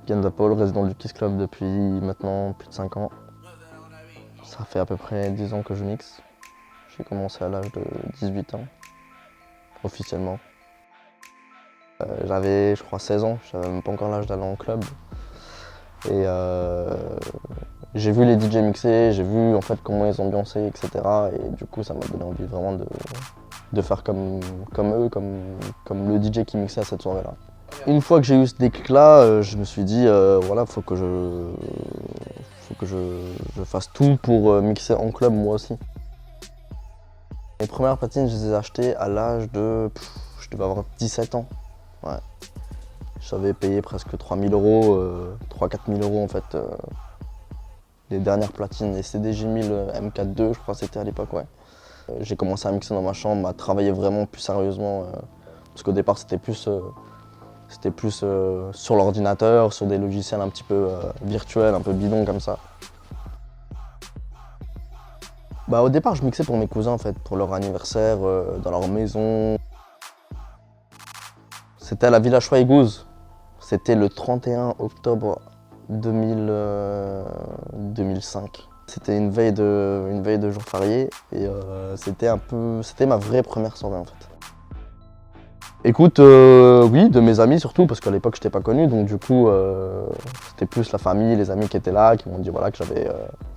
Genda Paul, résident du Kiss Club depuis maintenant plus de 5 ans. Ça fait à peu près 10 ans que je mixe. J'ai commencé à l'âge de 18 ans, officiellement. J'avais, je crois, 16 ans, j'avais même pas encore l'âge d'aller en club. Et j'ai vu les DJ mixer, j'ai vu en fait comment ils ambiançaient, etc. Et du coup, ça m'a donné envie vraiment de faire comme eux, comme le DJ qui mixait à cette soirée-là. Une fois que j'ai eu ce déclic-là, je me suis dit, voilà, faut que je fasse tout pour mixer en club moi aussi. Mes premières platines, je les ai achetées à l'âge de, je devais avoir 17 ans. Ouais. J'avais payé presque 3000 euros, 3-4 000 euros en fait. Les dernières platines, les CDJ 1000 M4.2, je crois que c'était à l'époque, ouais. J'ai commencé à mixer dans ma chambre, à travailler vraiment plus sérieusement. Parce qu'au départ, c'était plus sur l'ordinateur, sur des logiciels un petit peu virtuels, un peu bidons comme ça. Bah, au départ, je mixais pour mes cousins en fait, pour leur anniversaire, dans leur maison. C'était à la Villa Schweighouse. C'était le 31 octobre 2005. C'était une veille de jour férié et c'était ma vraie première soirée en fait. Écoute, oui, de mes amis surtout, parce qu'à l'époque je n'étais pas connu, donc du coup c'était plus la famille, les amis qui étaient là, qui m'ont dit voilà, que j'avais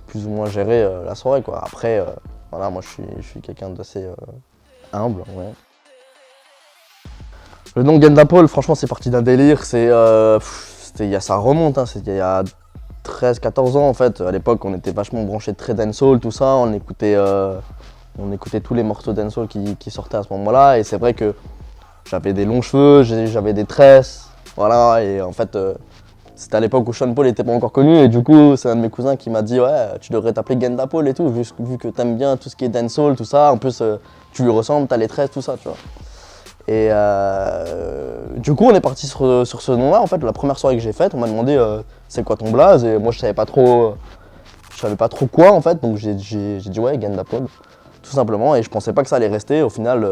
plus ou moins géré la soirée, quoi. Après, voilà, moi je suis quelqu'un d'assez humble. Ouais. Le nom Genda Paul, franchement c'est parti d'un délire, ça remonte, hein, c'était il y a 13-14 ans en fait. À l'époque on était vachement branchés de très dancehall, tout ça, on écoutait tous les morceaux dancehall qui sortaient à ce moment-là, et c'est vrai que j'avais des longs cheveux, j'avais des tresses, voilà, et en fait, c'était à l'époque où Sean Paul n'était pas encore connu, et du coup, c'est un de mes cousins qui m'a dit, ouais, tu devrais t'appeler Genda Paul et tout, vu que t'aimes bien tout ce qui est dancehall, tout ça, en plus, tu lui ressembles, t'as les tresses, tout ça, tu vois. Et du coup, on est parti sur ce nom-là, en fait, la première soirée que j'ai faite, on m'a demandé, c'est quoi ton blaze, et moi, je savais pas trop quoi, en fait, donc j'ai dit, ouais, Genda Paul. Tout simplement, et je pensais pas que ça allait rester, au final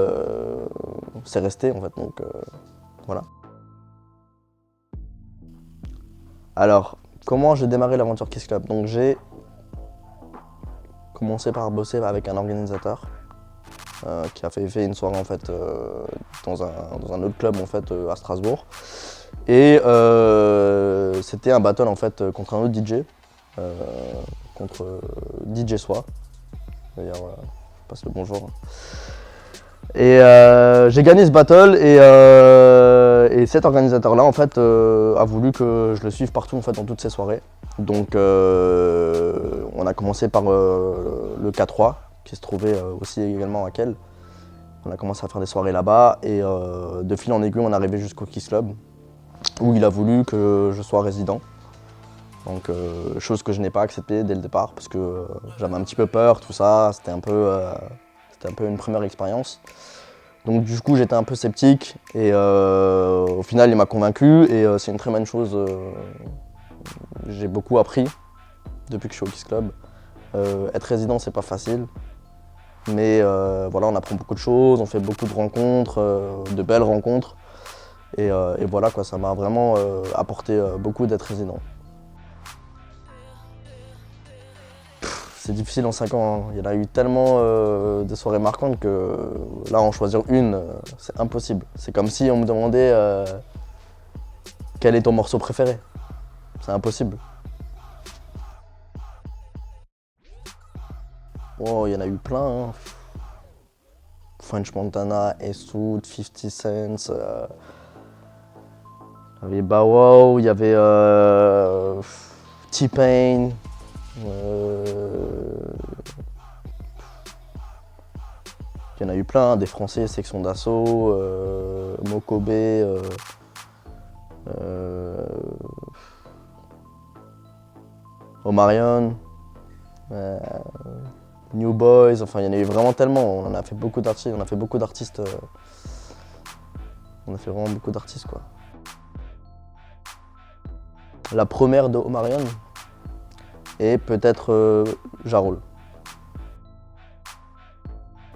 c'est resté en fait, donc voilà. Alors, comment j'ai démarré l'aventure Kiss Club? Donc j'ai commencé par bosser avec un organisateur qui a fait une soirée en fait dans un autre club en fait à Strasbourg. Et c'était un battle en fait contre un autre DJ, contre DJ Soi. D'ailleurs, voilà, je passe le bonjour. Et j'ai gagné ce battle et cet organisateur-là en fait a voulu que je le suive partout en fait dans toutes ses soirées. Donc on a commencé par le K3 qui se trouvait aussi également à Kiel. On a commencé à faire des soirées là-bas et de fil en aiguille on est arrivé jusqu'au Kiss Club où il a voulu que je sois résident. Donc chose que je n'ai pas acceptée dès le départ parce que j'avais un petit peu peur, tout ça, c'était un peu une première expérience. Donc du coup j'étais un peu sceptique et au final il m'a convaincu et c'est une très bonne chose. J'ai beaucoup appris depuis que je suis au Kiss Club. Être résident c'est pas facile, mais voilà, on apprend beaucoup de choses, on fait beaucoup de rencontres, de belles rencontres et voilà quoi, ça m'a vraiment apporté beaucoup d'être résident. C'est difficile en 5 ans, hein. Il y en a eu tellement de soirées marquantes que là en choisir une, c'est impossible. C'est comme si on me demandait quel est ton morceau préféré. C'est impossible. Oh, il y en a eu plein, hein. French Montana, S.Wood, 50 Cent, il y avait Bow Wow, il y avait T-Pain. Il y en a eu plein, des Français, Section d'Assaut, Mokobé, Omarion, New Boys, enfin il y en a eu vraiment tellement, on a fait beaucoup d'artistes, on a fait vraiment beaucoup d'artistes quoi. La première de Omarion et peut-être Jarol.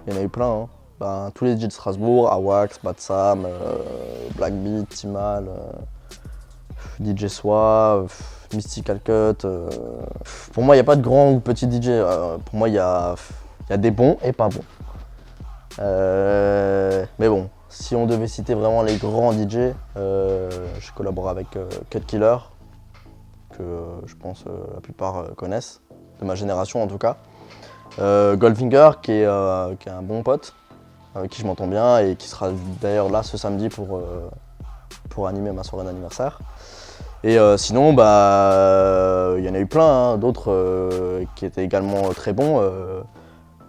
Il y en a eu plein, hein. Ben, tous les DJ de Strasbourg, Awax, Bad Sam, Black Beat, Timal, DJ Soi, Mystical Cut. Pour moi, il n'y a pas de grand ou petit DJ. Pour moi, il y a des bons et pas bons. Mais bon, si on devait citer vraiment les grands DJ, je collabore avec Cut Killer, que je pense la plupart connaissent, de ma génération en tout cas. Goldfinger, qui est un bon pote, avec qui je m'entends bien et qui sera d'ailleurs là ce samedi pour animer ma soirée d'anniversaire. Et sinon, il y en a eu plein, hein, d'autres qui étaient également très bons.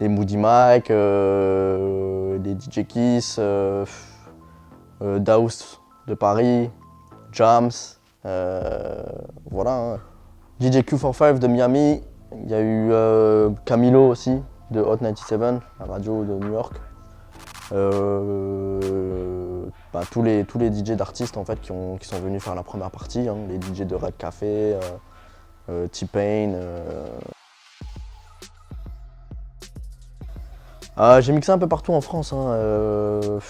Les Moody Mike, les DJ Kiss, Daus de Paris, Jams, voilà. Hein. DJ Q45 de Miami, il y a eu Camilo aussi de Hot 97, la radio de New York. Tous les DJ d'artistes en fait qui sont venus faire la première partie, hein, les DJ de Red Café, T-Pain. J'ai mixé un peu partout en France, hein,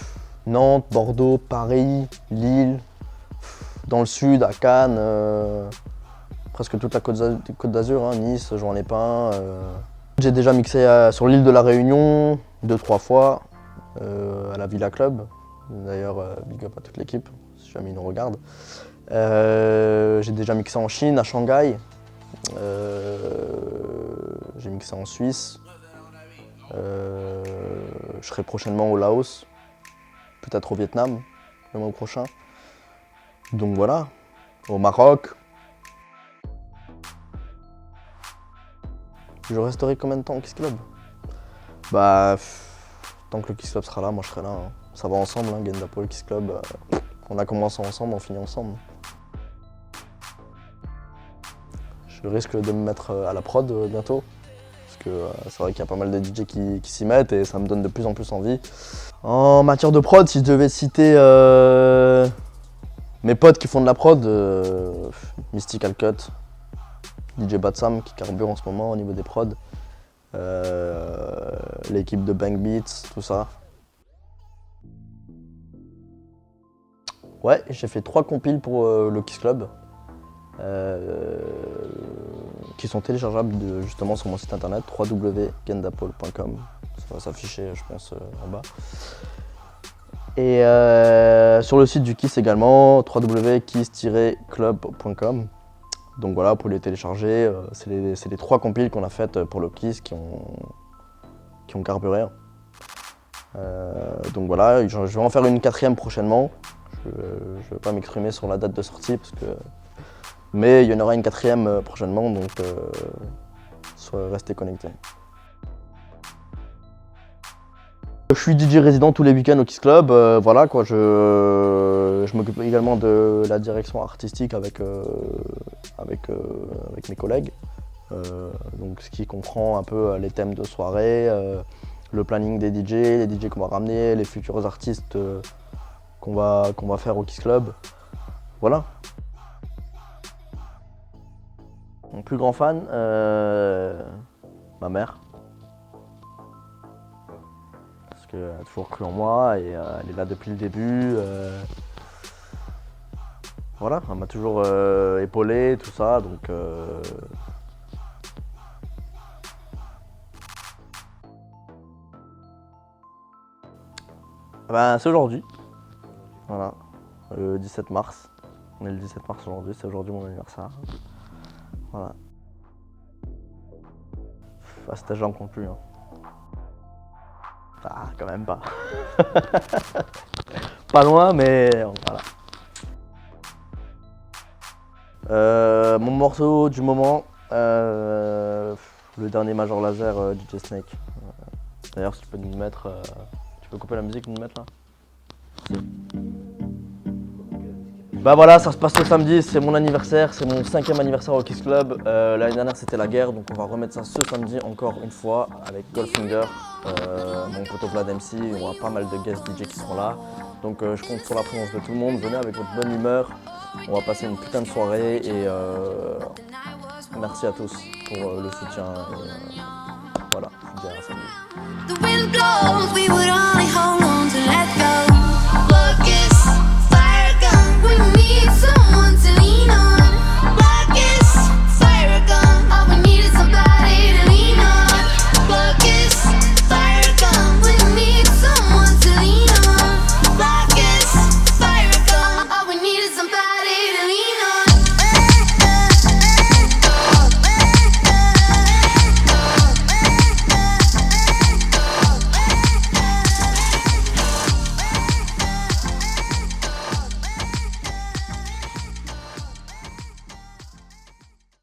Nantes, Bordeaux, Paris, Lille, dans le sud, à Cannes, presque toute la Côte d'Azur, hein, Nice, Juan-les-Pins. J'ai déjà mixé sur l'île de la Réunion 2-3 fois, à la Villa Club. D'ailleurs, big up à toute l'équipe, si jamais ils nous regardent. J'ai déjà mixé en Chine, à Shanghai. J'ai mixé en Suisse. Je serai prochainement au Laos, peut-être au Vietnam le mois prochain. Donc voilà, au Maroc. Je resterai combien de temps au Kiss Club? Tant que le Kiss Club sera là, moi je serai là. Hein. Ça va ensemble, hein, Gendapol, Kiss Club. On a commencé ensemble, on finit ensemble. Je risque de me mettre à la prod bientôt. Parce que c'est vrai qu'il y a pas mal de DJ qui s'y mettent et ça me donne de plus en plus envie. En matière de prod, si je devais citer mes potes qui font de la prod, Mystical Cut, DJ Batsam qui carbure en ce moment au niveau des prods, l'équipe de Bang Beats, tout ça. Ouais, j'ai fait 3 compiles pour le Kiss Club. Qui sont téléchargeables justement sur mon site internet www.gendapol.com. Ça va s'afficher je pense en bas. Et sur le site du Kiss également www.kiss-club.com. Donc voilà, pour les télécharger, c'est les 3 compiles qu'on a faites pour le Kiss qui ont carburé. Donc voilà, je vais en faire une 4e prochainement. Je ne vais pas m'exprimer sur la date de sortie parce que. Mais il y en aura une 4e prochainement, donc restez connectés. Je suis DJ résident tous les week-ends au Kiss Club, voilà quoi. Je m'occupe également de la direction artistique avec mes collègues. Donc ce qui comprend un peu les thèmes de soirée, le planning des DJ, les DJ qu'on va ramener, les futurs artistes qu'on va faire au Kiss Club. Voilà. Mon plus grand fan, ma mère. Parce qu'elle a toujours cru en moi et elle est là depuis le début. Voilà, elle m'a toujours épaulé, tout ça, donc. C'est aujourd'hui. Voilà, le 17 mars. On est le 17 mars aujourd'hui, c'est aujourd'hui mon anniversaire. Voilà. À cet âge, j'en compte plus. Hein. Quand même pas. Pas loin, mais voilà. Mon morceau du moment, le dernier Major Lazer, DJ Snake. D'ailleurs, si tu peux nous mettre, tu peux couper la musique, nous mettre là. Voilà, ça se passe le samedi, c'est mon anniversaire, c'est mon 5e anniversaire au Kiss Club. L'année dernière c'était la guerre, donc on va remettre ça ce samedi encore une fois avec Goldfinger, mon poteau Vlad MC, on a pas mal de guest DJ qui seront là. Donc je compte sur la présence de tout le monde, venez avec votre bonne humeur, on va passer une putain de soirée et merci à tous pour le soutien. Et, voilà, je vous dis à samedi.